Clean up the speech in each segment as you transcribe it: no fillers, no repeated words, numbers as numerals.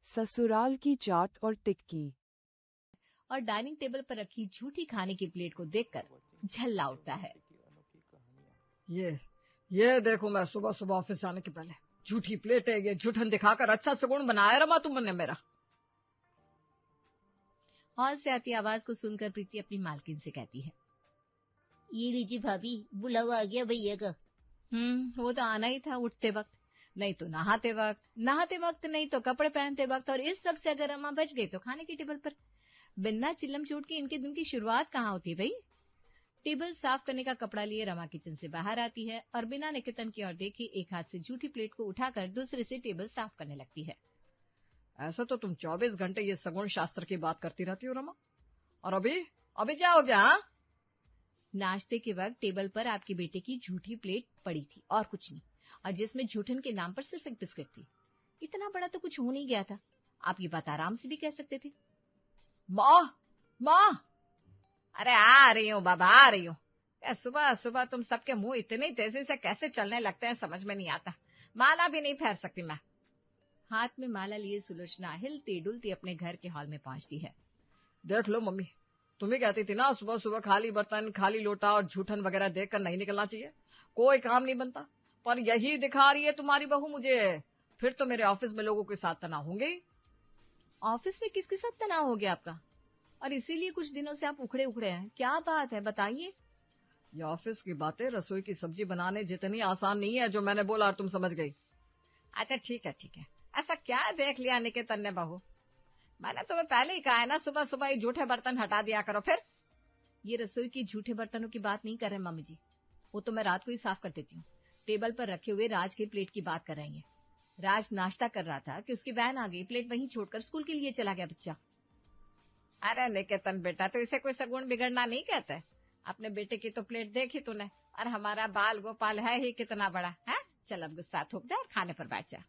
ससुराल की चाट और टिक्की। और डाइनिंग टेबल पर रखी झूठी खाने की प्लेट को देखकर झल्ला उठता है। ये देखो, मैं सुबह सुबह ऑफिस जाने के पहले झूठी प्लेट है, ये झूठन दिखाकर अच्छा सगुन बनाया रमा तुमने मेरा। हॉल से आती आवाज को सुनकर प्रीति अपनी मालकिन से कहती है, ये लीजिए भाभी, बुलावा आ गया भैया का। वो तो आना ही था उठते वक्त, नहीं तो नहाते वक्त नहीं तो कपड़े पहनते वक्त, और इस सब से अगर रमा बच गई तो खाने की टेबल पर। बिना चिल्लम चूट के इनके दिन की शुरुआत कहाँ होती है भाई। टेबल साफ करने का कपड़ा लिए रमा किचन से बाहर आती है और बिना निकेतन की ओर देखे एक हाथ से झूठी प्लेट को उठाकर दूसरे से टेबल साफ करने लगती है। ऐसा तो तुम 24 घंटे ये सगुन शास्त्र की बात करती रहती हो रमा, और अभी क्या हो गया? हाँ, नाश्ते के वक्त टेबल पर आपके बेटे की झूठी प्लेट पड़ी थी और कुछ नहीं, और जिसमें झूठन के नाम पर सिर्फ एक बिस्किट थी। इतना बड़ा तो कुछ हो नहीं गया था, आप ये बात आराम से भी कह सकते थे। माँ, अरे आ रही हूँ बाबा, आ रही हूँ। सुबह सुबह तुम सबके मुंह इतनी तेजी से कैसे चलने लगते हैं, समझ में नहीं आता। माला भी नहीं फेर सकती मैं। हाथ में माला लिए सुलोचना हिलती डुलती अपने घर के हॉल में पहुंचती है। देख लो मम्मी, तुम्हें कहती थी ना सुबह सुबह खाली बर्तन, खाली लोटा और झूठन वगैरह देखकर नहीं निकलना चाहिए, कोई काम नहीं बनता। पर यही दिखा रही है तुम्हारी बहू मुझे। फिर तो मेरे ऑफिस में लोगों के साथ तनाव होंगे ही। ऑफिस में किसके साथ तनाव हो गया आपका, और इसीलिए कुछ दिनों से आप उखड़े हैं? क्या बात है, बताइए। ये ऑफिस की बातें रसोई की सब्जी बनाने जितनी आसान नहीं है जो मैंने बोला, और तुम समझ गई। अच्छा ठीक है, ऐसा क्या देख लिया निकेतन ने बहू? मैंने तुम्हें पहले ही कहा है ना, सुबह सुबह ये झूठे बर्तन हटा दिया करो। फिर ये रसोई की झूठे बर्तनों की बात नहीं कर रहे मम्मी जी, वो तो मैं रात को ही साफ कर देती हूँ। टेबल पर रखे हुए राज की प्लेट की बात कर रही है। राज नाश्ता कर रहा था कि उसकी वैन आ गई, प्लेट वहीं छोड़कर स्कूल के लिए चला गया बच्चा। अरे निकेतन बेटा, तो इसे कोई सगुन बिगड़ना नहीं कहते। अपने बेटे की तो प्लेट देखी तूने, और हमारा बाल गोपाल है ही कितना बड़ा है। चल अब गुस्सा थूक दे और खाने पर बैठ जा।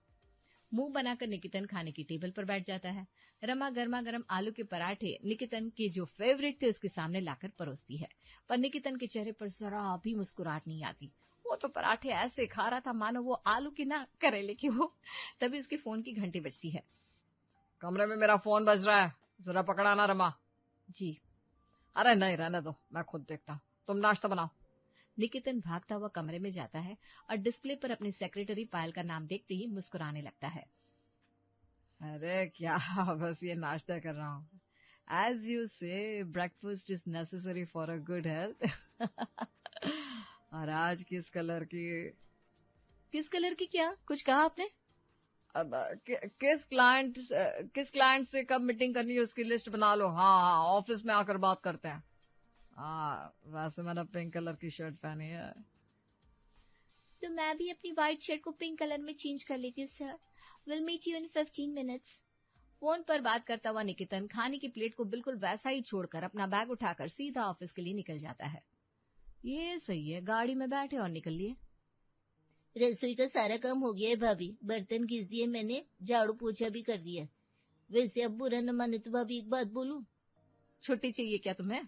मुंह बनाकर निकेतन खाने की टेबल पर बैठ जाता है। रमा गर्मा गर्म आलू के पराठे निकेतन के जो फेवरेट थे उसके सामने लाकर परोसती है, पर निकेतन के चेहरे पर जरा भी मुस्कुराहट नहीं आती। वो तो पराठे ऐसे खा रहा था मानो वो आलू की ना करेले की हो। तभी उसके फोन की घंटी बजती है। कमरे में मेरा फोन बज रहा है, जरा पकड़ाना रमा। जी। अरे नहीं, रहने दो, मैं खुद देखता हूँ, तुम नाश्ता बनाओ। निकेतन भागता हुआ कमरे में जाता है और डिस्प्ले पर अपनी सेक्रेटरी पायल का नाम देखते ही मुस्कुराने लगता है। अरे क्या, बस ये नाश्ता कर रहा हूँ। एज यू से breakfast is necessary for a good health. और आज किस कलर की क्या कुछ कहा आपने? अब किस क्लाइंट से कब मीटिंग करनी है उसकी लिस्ट बना लो। हाँ, ऑफिस में आकर बात करते हैं। वैसे मैंने पिंक कलर की शर्ट पहनी है। तो मैं भी अपनी व्हाइट शर्ट को पिंक कलर में चेंज कर लेती sir. Will meet you in 15 minutes. Phone पर बात करता हुआ निकेतन खाने की प्लेट को बिल्कुल वैसा ही छोड़कर अपना बैग उठाकर सीधा ऑफिस के लिए निकल जाता है। ये सही है, गाड़ी में बैठे और निकल लिए। रसोई का सारा काम हो गया है भाभी, बर्तन घिस दिए मैंने, झाड़ू पोछा भी कर दिया। वैसे अब बुरा न माने तो भाभी एक बात बोलूं? छुट्टी चाहिए क्या तुम्हें?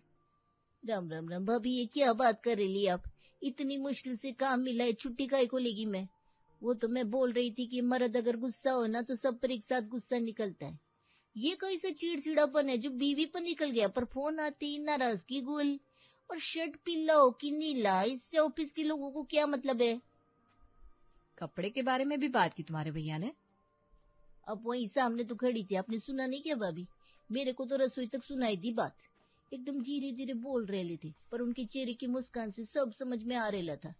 राम राम राम भाभी, ये क्या बात कर रही आप? इतनी मुश्किल से काम मिला है, छुट्टी काहे को लेगी मैं? वो तो मैं बोल रही थी कि मर्द अगर गुस्सा हो ना तो सब पर एक साथ गुस्सा निकलता है। ये कैसे चिड़चिड़ापन है जो बीवी पर निकल गया, पर फोन आते ही नाराजगी गुल। और शर्ट पीला हो कि नीला, इससे ऑफिस के लोगों को क्या मतलब है? कपड़े के बारे में भी बात की तुम्हारे भैया ने? अब वही सामने तो खड़ी थी, आपने सुना नहीं क्या भाभी? मेरे को तो रसोई तक सुनाई दी बात। एकदम धीरे धीरे बोल रहे थे, पर उनके चेहरे की मुस्कान से सब समझ में आ रहा था।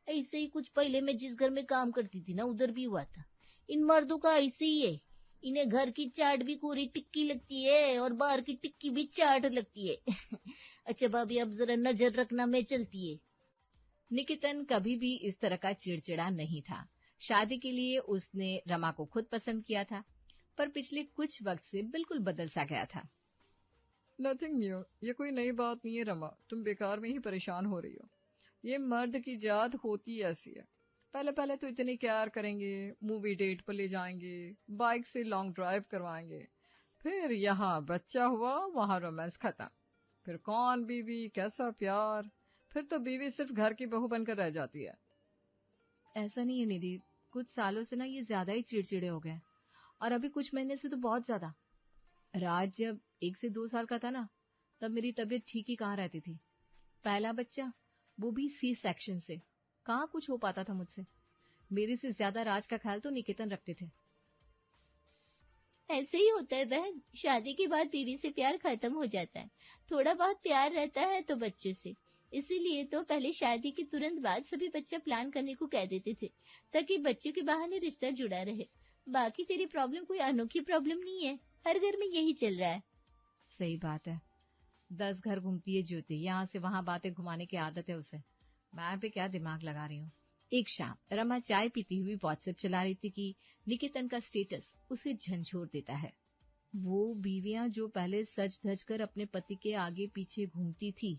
ऐसे ही कुछ पहले मैं जिस घर में काम करती थी ना, उधर भी हुआ था। इन मर्दों का ऐसे ही है, इन्हें घर की चाट भी पूरी टिक्की लगती है और बाहर की टिक्की भी चाट लगती है। अच्छा भाभी, अब जरा नजर रखना, मैं चलती है। निकेतन कभी भी इस तरह का चिड़चिड़ा नहीं था। शादी के लिए उसने रमा को खुद पसंद किया था, पर पिछले कुछ वक्त से बिल्कुल बदल सा गया था। नथिंग न्यू, ये कोई नई बात नहीं है रमा, तुम बेकार में ही परेशान हो रही हो। ये मर्द की जात होती ऐसी है। पहले पहले तो इतनी केयर करेंगे, मूवी डेट पर ले जाएंगे, बाइक से लॉन्ग ड्राइव करवाएंगे, फिर यहाँ बच्चा हुआ, वहाँ रोमांस खत्म। फिर कौन बीवी, कैसा प्यार, फिर तो बीवी सिर्फ घर की बहू बनकर रह जाती है। ऐसा नहीं है निधि, कुछ सालों से ना ये ज्यादा ही चिड़चिड़े हो गए, और अभी कुछ महीने से तो बहुत ज्यादा। राज जब 1 से 2 साल का था ना, तब मेरी तबीयत ठीक ही कहाँ रहती थी। पहला बच्चा, वो भी सी सेक्शन से, कहाँ कुछ हो पाता था मुझसे। मेरे से ज्यादा राज का ख्याल तो निकेतन रखते थे। ऐसे ही होता है बहन, शादी के बाद बीवी से प्यार खत्म हो जाता है, थोड़ा बहुत प्यार रहता है तो बच्चों से। इसीलिए तो पहले शादी के तुरंत बाद सभी बच्चा प्लान करने को कह देते थे, ताकि बच्चों के बहाने रिश्ता जुड़ा रहे। बाकी तेरी प्रॉब्लम कोई अनोखी प्रॉब्लम नहीं है, हर घर में यही चल रहा है। सही बात है, 10 घर घूमती है ज्योति, यहाँ से वहां बातें घुमाने की आदत है उसे। मैं भी क्या दिमाग लगा रही हूँ। एक शाम रमा चाय पीती हुई व्हाट्सएप चला रही थी कि निकेतन का स्टेटस उसे झंझोर देता है। वो बीवियां जो पहले सज धज कर अपने पति के आगे पीछे घूमती थी,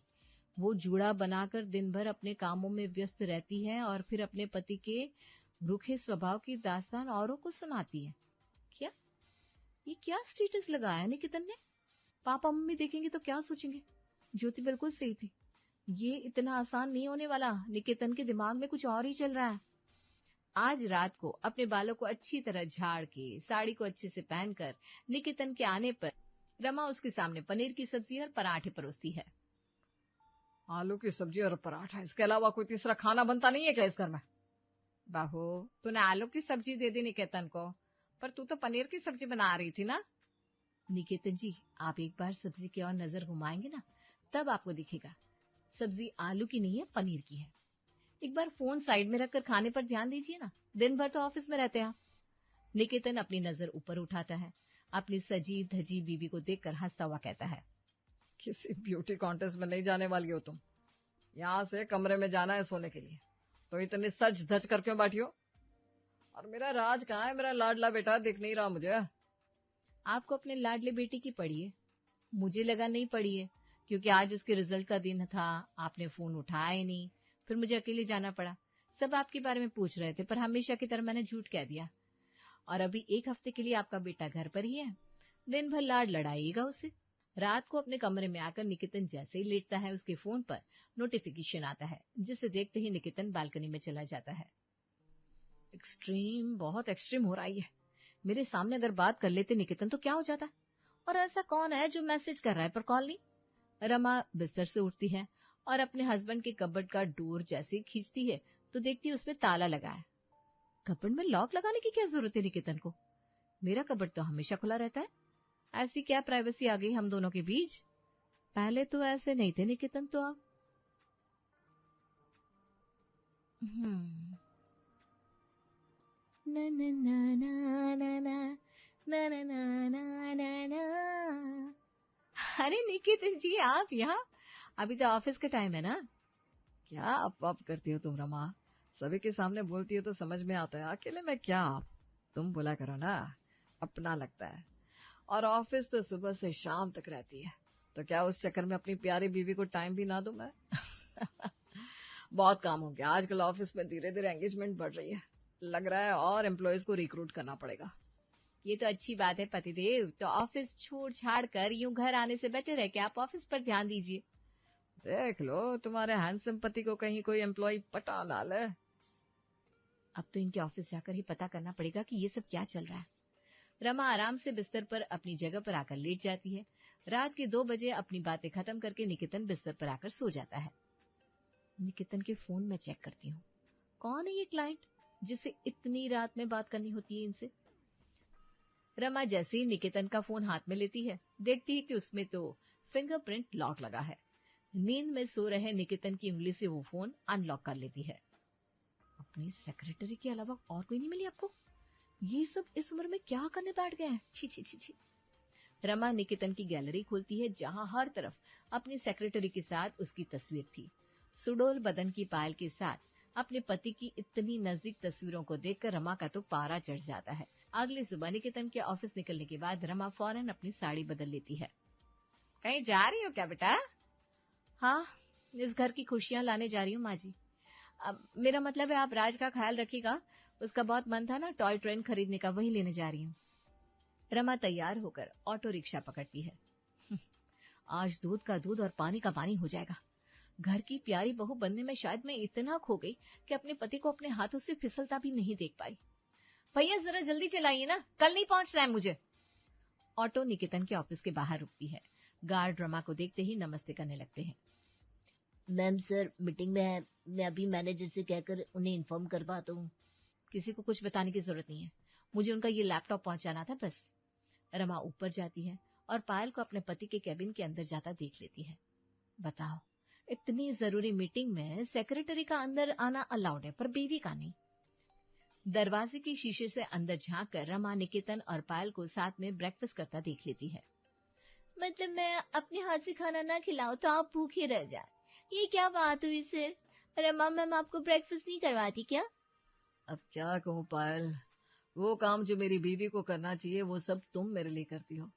वो जूड़ा बनाकर दिन भर अपने कामों में व्यस्त रहती है और फिर अपने पति के रूखे स्वभाव की दास्तान औरों को सुनाती है। क्या ये क्या स्टेटस लगाया निकेतन ने? पापा मम्मी देखेंगे तो क्या सोचेंगे? ज्योति बिल्कुल सही थी, ये इतना आसान नहीं होने वाला। निकेतन के दिमाग में कुछ और ही चल रहा है। आज रात को अपने बालों को अच्छी तरह झाड़ के, साड़ी को अच्छे से पहनकर निकेतन के आने पर रमा उसके सामने पनीर की सब्जी और पराठे परोसती है। आलू की सब्जी और पराठा, इसके अलावा कोई तीसरा खाना बनता नहीं है क्या इस घर में? बहू, तूने आलू की सब्जी दे दी निकेतन को, पर तू तो पनीर की सब्जी बना रही थी ना। निकेतन जी, आप एक बार सब्जी की ओर नजर घुमाएंगे ना, तब आपको दिखेगा सब्जी आलू की नहीं है, पनीर की है। एक बार फोन साइड में रखकर खाने पर ध्यान दीजिए ना, दिन भर तो ऑफिस में रहते हैं आप। निकेतन अपनी नजर ऊपर उठाता है, अपनी सजी धजी बीवी को देखकर हंसता हुआ कहता है, किसी ब्यूटी कॉन्टेस्ट में नहीं जाने वाली हो तुम। यहाँ से कमरे में जाना है सोने के लिए, तो इतनी सज धज कर क्यों बैठी हो? और मेरा राज कहाँ है, मेरा लाडला बेटा? दिख नहीं रहा मुझे। आपको अपने लाडले बेटे की पड़ी है, मुझे लगा नहीं पड़ी है, क्योंकि आज उसके रिजल्ट का दिन था। आपने फोन उठाया ही नहीं, फिर मुझे अकेले जाना पड़ा। सब आपके बारे में पूछ रहे थे, पर हमेशा की तरह मैंने झूठ कह दिया। और अभी 1 हफ्ते के लिए आपका बेटा घर पर ही है, दिन भर लाड लड़ाइएगा उससे। रात को अपने कमरे में आकर निकेतन जैसे ही लेटता है, उसके फोन पर नोटिफिकेशन आता है, जिसे देखते ही निकेतन बालकनी में चला जाता है। एक्सट्रीम, बहुत एक्सट्रीम हो रही है। मेरे सामने अगर बात कर लेते निकेतन तो क्या हो जाता? और ऐसा कौन है जो मैसेज कर रहा है पर कॉल नहीं? रमा बिस्तर से उठती है और अपने हस्बैंड के कबर्ड का डोर जैसे खींचती है तो देखती है उसमें ताला लगा है। कबर्ड में लॉक लगाने की क्या जरूरत है निकेतन को? मेरा कबर्ड तो हमेशा खुला रहता है। ऐसी क्या प्राइवेसी आ गई हम दोनों के बीच? पहले तो ऐसे नहीं थे निकेतन तो आप। ना ना ना ना ना ना ना ना ना ना ना ना। अरे निकेतन जी, आप यहाँ? अभी तो ऑफिस का टाइम है ना। क्या अप करती हो तुम रमा? सभी के सामने बोलती हो तो समझ में आता है, अकेले में क्या आप? तुम बोला करो ना, अपना लगता है। और ऑफिस तो सुबह से शाम तक रहती है, तो क्या उस चक्कर में अपनी प्यारी बीवी को टाइम भी ना दूं मैं? बहुत काम हो गया आजकल ऑफिस में, धीरे धीरे एंगेजमेंट बढ़ रही है, लग रहा है और एम्प्लॉयज को रिक्रूट करना पड़ेगा। ये तो अच्छी बात है पतिदेव, तो ऑफिस छोड़ छाड़ कर यूं घर आने से बेटर है कि आप ऑफिस पर ध्यान दीजिए। देख लो तुम्हारे हैंडसम पति को कहीं कोई एम्प्लॉय पटा ना ले। अब तो इनके ऑफिस जाकर ही पता करना पड़ेगा कि ये सब क्या चल रहा है। रमा आराम से बिस्तर पर अपनी जगह पर आकर लेट जाती है। रात के 2 बजे अपनी बातें खत्म करके निकेतन बिस्तर पर आकर सो जाता है। निकेतन के फोन में चेक करती हूँ, कौन है ये क्लाइंट जिसे इतनी रात में बात करनी होती है इनसे। रमा जैसे ही निकेतन का फोन हाथ में लेती है, देखती है कि उसमें तो फिंगरप्रिंट लॉक लगा है। नींद में सो रहे निकेतन की उंगली से वो फोन अनलॉक कर लेती है। अपनी सेक्रेटरी के अलावा और कोई नहीं मिली आपको? ये सब इस उम्र में क्या करने बैठ गए हैं? छी छी छी छी। रमा निकेतन की गैलरी खोलती है, जहां हर तरफ अपनी सेक्रेटरी के साथ उसकी तस्वीर थी। सुडोल बदन की पायल के साथ अपने पति की इतनी नजदीक तस्वीरों को देखकर रमा का तो पारा चढ़ जाता है। अगली सुबह निकेतन के ऑफिस निकलने के बाद रमा फौरन अपनी साड़ी बदल लेती है। कहीं जा रही हो क्या बेटा? हाँ, इस घर की खुशियां लाने जा रही हूँ माँ जी। अब मेरा मतलब है आप राज का ख्याल रखिएगा, उसका बहुत मन था ना टॉय ट्रेन खरीदने का, वही लेने जा रही हूँ। रमा तैयार होकर ऑटो रिक्शा पकड़ती है। आज दूध का दूध और पानी का पानी हो जाएगा। घर की प्यारी बहू बनने में शायद मैं इतना खो गई कि अपने पति को अपने हाथों से फिसलता भी नहीं देख पाई। भैया जरा जल्दी चलाइए ना, कल नहीं पहुंचना है मुझे। ऑटो निकेतन के ऑफिस के बाहर रुकती है। गार्ड रमा को देखते ही नमस्ते करने लगते हैं। मैम सर मीटिंग में है, मैं अभी मैनेजर से कहकर उन्हें इन्फॉर्म करवाता हूँ। किसी को कुछ बताने की जरूरत नहीं है, मुझे उनका ये लैपटॉप पहुंचाना था बस। रमा ऊपर जाती है और पायल को अपने पति के कैबिन के अंदर जाता देख लेती है। बताओ, इतनी जरूरी मीटिंग में सेक्रेटरी का अंदर आना अलाउड है पर बीवी का नहीं। दरवाजे की शीशे से अंदर झांक कर रमा निकेतन और पायल को साथ में ब्रेकफास्ट करता देख लेती है। मतलब मैं अपने हाथ से खाना ना खिलाऊं तो आप भूखे रह जाए, ये क्या बात हुई सर? रमा मैम आपको ब्रेकफास्ट नहीं करवाती क्या? अब क्या कहूँ पायल, वो काम जो मेरी बीवी को करना चाहिए वो सब तुम मेरे लिए करती हो।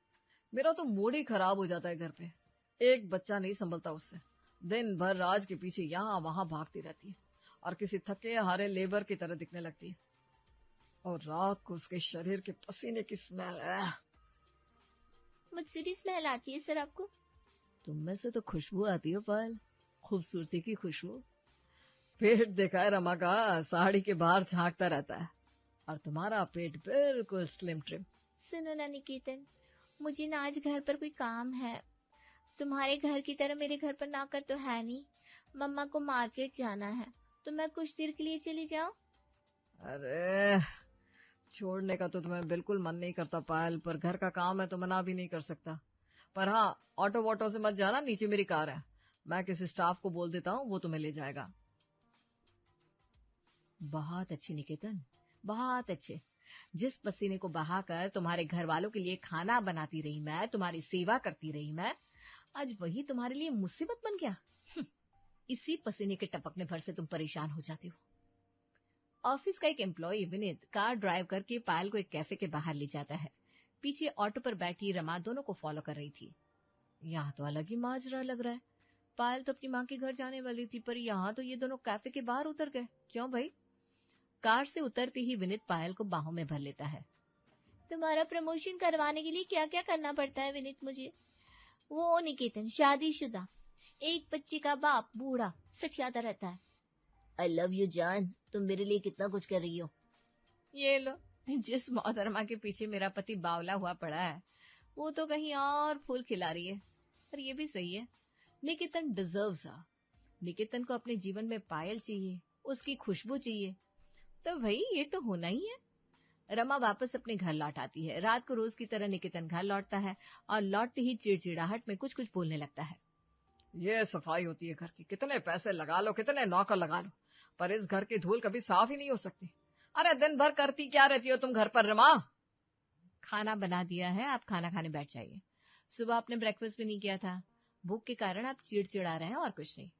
मेरा तो मूड ही खराब हो जाता है घर पे, एक बच्चा नहीं संभलता उससे। दिन भर राज के पीछे यहाँ वहां भागती रहती है और किसी थके हारे लेबर की तरह दिखने लगती है। और रात को उसके शरीर के पसीने की स्मेल। मुझसे भी स्मेल आती है सर आपको? तुम में से तो खुशबू आती है पायल, खूबसूरती की खुशबू। पेट देखा है रमा का, साड़ी के बाहर झांकता रहता है, और तुम्हारा पेट बिल्कुल स्लिम ट्रिम। सुनो ना निकेतन, मुझे ना आज घर पर कोई काम है। तुम्हारे घर की तरह मेरे घर पर नौकर तो है नहीं। मम्मा को मार्केट जाना है, तो मैं कुछ देर के लिए चली जाऊं? अरे छोड़ने का तो तुम्हें बिल्कुल मन नहीं करता पायल, पर घर का काम है तो मना भी नहीं कर सकता। पर हाँ, ऑटो वोटो से मत जाना, नीचे मेरी कार है, मैं किसी स्टाफ को बोल देता हूँ, वो तुम्हें ले जाएगा। बहुत अच्छे निकेतन, बहुत अच्छे। जिस पसीने को बहाकर तुम्हारे घर वालों के लिए खाना बनाती रही मैं, तुम्हारी सेवा करती रही मैं, आज वही तुम्हारे लिए मुसीबत बन गया। इसी पसीने के टपकने भर से तुम परेशान हो जाती हो। ऑफिस का एक एम्प्लॉय विनीत कार ड्राइव करके पायल को एक कैफे के बाहर ले जाता है। पीछे ऑटो पर बैठी रमा दोनों को फॉलो कर रही थी। यहाँ तो अलग ही माजरा लग रहा है। पायल तो अपनी माँ के घर जाने वाली थी, पर यहाँ तो ये दोनों कैफे के बाहर उतर गए। क्यों भाई? कार से उतरते ही विनीत पायल को बाहों में भर लेता है। तुम्हारा प्रमोशन करवाने के लिए क्या क्या करना पड़ता है विनीत मुझे? वो निकेतन शादीशुदा, एक बच्चे का बाप, बूढ़ा, सठियाता रहता है। आई लव यू जान, तुम मेरे लिए कितना कुछ कर रही हो। ये लो, जिस मोहतरमा के पीछे मेरा पति बावला हुआ पड़ा है, वो तो कहीं और फूल खिला रही है। पर ये भी सही है, निकेतन डिजर्व्स हर। निकेतन को अपने जीवन में पायल चाहिए, उसकी खुशबू चाहिए, तो भाई ये तो होना ही है। रमा वापस अपने घर लौट आती है। रात को रोज की तरह निकेतन घर लौटता है और लौटते ही चिड़चिड़ाहट में कुछ कुछ बोलने लगता है। ये सफाई होती है घर की, कितने पैसे लगा लो, कितने नौकर लगा लो, पर इस घर की धूल कभी साफ ही नहीं हो सकती। अरे दिन भर करती क्या रहती हो तुम घर पर रमा? खाना बना दिया है, आप खाना खाने बैठ जाइए। सुबह आपने ब्रेकफास्ट भी नहीं किया था, भूख के कारण आप चिड़चिड़ा रहे हैं और कुछ नहीं।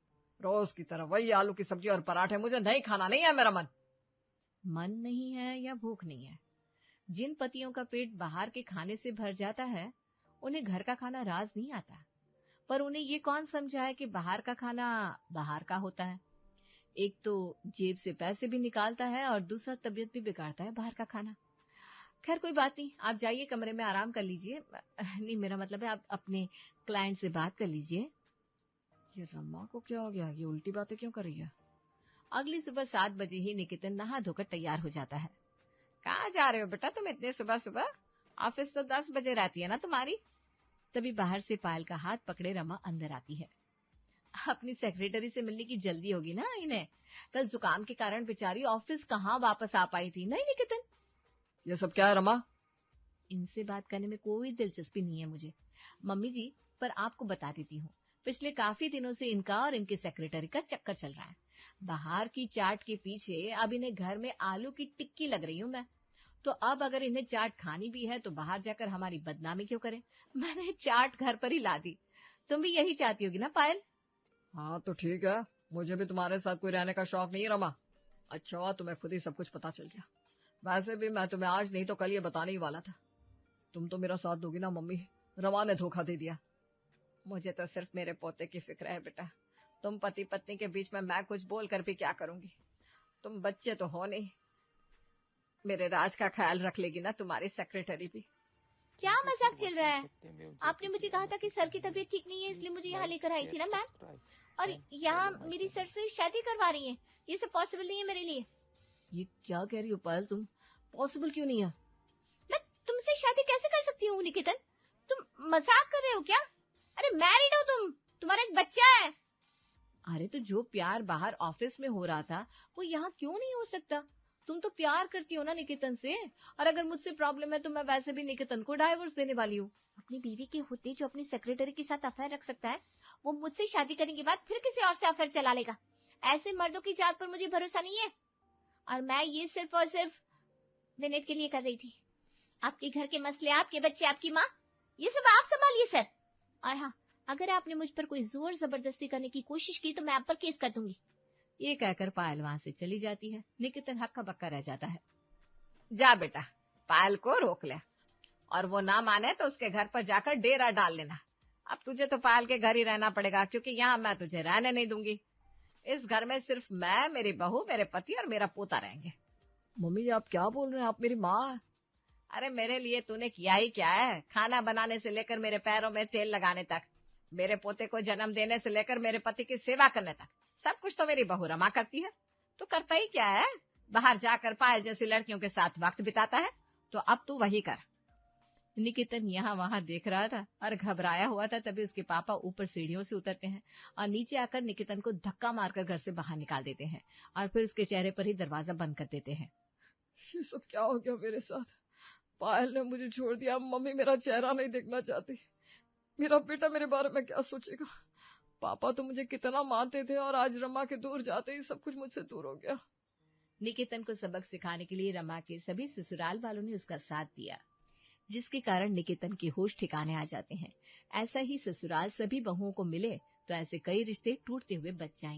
रोज की तरह वही आलू की सब्जी और पराठे, मुझे नहीं खाना, नहीं है मेरा मन। मन नहीं है या भूख नहीं है? जिन पतियों का पेट बाहर के खाने से भर जाता है, उन्हें घर का खाना राज नहीं आता। पर उन्हें ये कौन समझाए कि बाहर का खाना बाहर का होता है। एक तो जेब से पैसे भी निकालता है और दूसरा तबीयत भी बिगाड़ता है बाहर का खाना। खैर कोई बात नहीं, आप जाइए कमरे में आराम कर लीजिए। नहीं, मेरा मतलब है आप अपने क्लाइंट से बात कर लीजिए। ये रमा को क्या हो गया, ये उल्टी बातें क्यों कर रही है? अगली सुबह 7 बजे ही निकेतन नहा धोकर तैयार हो जाता है। कहाँ जा रहे हो बेटा तुम इतने सुबह सुबह? ऑफिस तो 10 बजे रहती है ना तुम्हारी। तभी बाहर से पायल का हाथ पकड़े रमा अंदर आती है। अपनी सेक्रेटरी से मिलने की जल्दी होगी ना इन्हें। कल जुकाम के कारण बेचारी ऑफिस कहाँ वापस आ पाई थी। नहीं निकेतन, ये सब क्या है रमा? इनसे बात करने में कोई दिलचस्पी नहीं है मुझे मम्मी जी, पर आपको बता देती हूँ, पिछले काफी दिनों से इनका और इनके सेक्रेटरी का चक्कर चल रहा है। बाहर की चाट के पीछे अब इन्हें घर में आलू की टिक्की लग रही हूँ मैं। तो अब अगर इन्हें चाट खानी भी है तो बाहर जाकर हमारी बदनामी क्यों करें? मैंने चाट घर पर ही ला दी। तुम भी यही चाहती होगी ना पायल? हाँ तो ठीक है, मुझे भी तुम्हारे साथ कोई रहने का शौक नहीं है रमा। अच्छा हुआ तुम्हें खुद ही सब कुछ पता चल गया। वैसे भी मैं तुम्हें आज नहीं तो कल ये बताने ही वाला था। तुम तो मेरा साथ दोगी ना मम्मी? रमा ने धोखा दे दिया। मुझे तो सिर्फ मेरे पोते की फिक्र है बेटा। तुम पति पत्नी के बीच में मैं कुछ बोल कर भी क्या करूंगी? तुम बच्चे तो हो नहीं। मेरे राज का ख्याल रख लेगी ना तुम्हारी सेक्रेटरी भी। क्या मजाक चल रहा है? आपने मुझे कहा था कि सर की तबीयत ठीक नहीं है, इसलिए मुझे यहाँ लेकर आई थी ना मैम, और यहाँ मेरी सर से शादी करवा रही है। ये सब पॉसिबल नहीं है मेरे लिए। ये क्या कह रही हो पायल तुम? पॉसिबल क्यों नहीं है? मैं तुमसे शादी कैसे कर सकती हूँ निकेतन? तुम मजाक कर रहे हो क्या? अरे मैरिड हो तुम, तुम्हारा एक बच्चा है। अरे तो जो प्यार बाहर ऑफिस में हो रहा था वो यहाँ क्यों नहीं हो सकता? तुम तो प्यार करती हो ना निकेतन से, और अगर मुझसे प्रॉब्लम है तो मैं वैसे भी निकेतन को डाइवोर्स देने वाली हूँ। अपनी बीवी के होते जो अपनी सेक्रेटरी के साथ अफेयर रख सकता है, वो मुझसे शादी करने के बाद फिर किसी और से अफेयर चला लेगा। ऐसे मर्दों की जात पर मुझे भरोसा नहीं है। और मैं ये सिर्फ और सिर्फ विनेट के लिए कर रही थी। आपके घर के मसले, आपके बच्चे, आपकी माँ, ये सब आप संभालिए सर। और हाँ, अगर आपने मुझ पर कोई जोर जबरदस्ती करने की कोशिश की तो मैं आप पर केस कर दूंगी। ये कहकर पायल वहां से चली जाती है। निकेतन हक्का बक्का रह जाता है। जा बेटा, पायल को रोक ले, और वो ना माने तो उसके घर पर जाकर डेरा डाल लेना। अब तुझे तो पायल के घर ही रहना पड़ेगा, क्योंकि यहाँ मैं तुझे रहने नहीं दूंगी। इस घर में सिर्फ मैं, मेरी बहू, मेरे पति और मेरा पोता रहेंगे। मम्मी आप क्या बोल रहे हैं? आप मेरी माँ। अरे मेरे लिए तूने किया ही क्या है? खाना बनाने से लेकर मेरे पैरों में तेल लगाने तक, मेरे पोते को जन्म देने से लेकर मेरे पति की सेवा करने तक, सब कुछ तो मेरी बहू रमा करती है। तू करता ही क्या है? बाहर जाकर पायल जैसी लड़कियों के साथ वक्त बिताता है, तो अब तू वही कर। निकेतन यहाँ वहां देख रहा था और घबराया हुआ था। तभी उसके पापा ऊपर सीढ़ियों से उतरते हैं और नीचे आकर निकेतन को धक्का मारकर घर से बाहर निकाल देते हैं, और फिर उसके चेहरे पर ही दरवाजा बंद कर देते हैं। ये सब क्या हो गया मेरे साथ? पायल ने मुझे छोड़ दिया। मम्मी मेरा चेहरा नहीं देखना चाहती। मेरा बेटा मेरे बारे में क्या सोचेगा? पापा तो मुझे कितना मानते थे, और आज रमा के दूर जाते ही सब कुछ मुझसे दूर हो गया। निकेतन को सबक सिखाने के लिए रमा के सभी ससुराल वालों ने उसका साथ दिया, जिसके कारण निकेतन के होश ठिकाने आ जाते हैं। ऐसा ही ससुराल सभी बहुओं को मिले तो ऐसे कई रिश्ते टूटते हुए बच जाएंगे।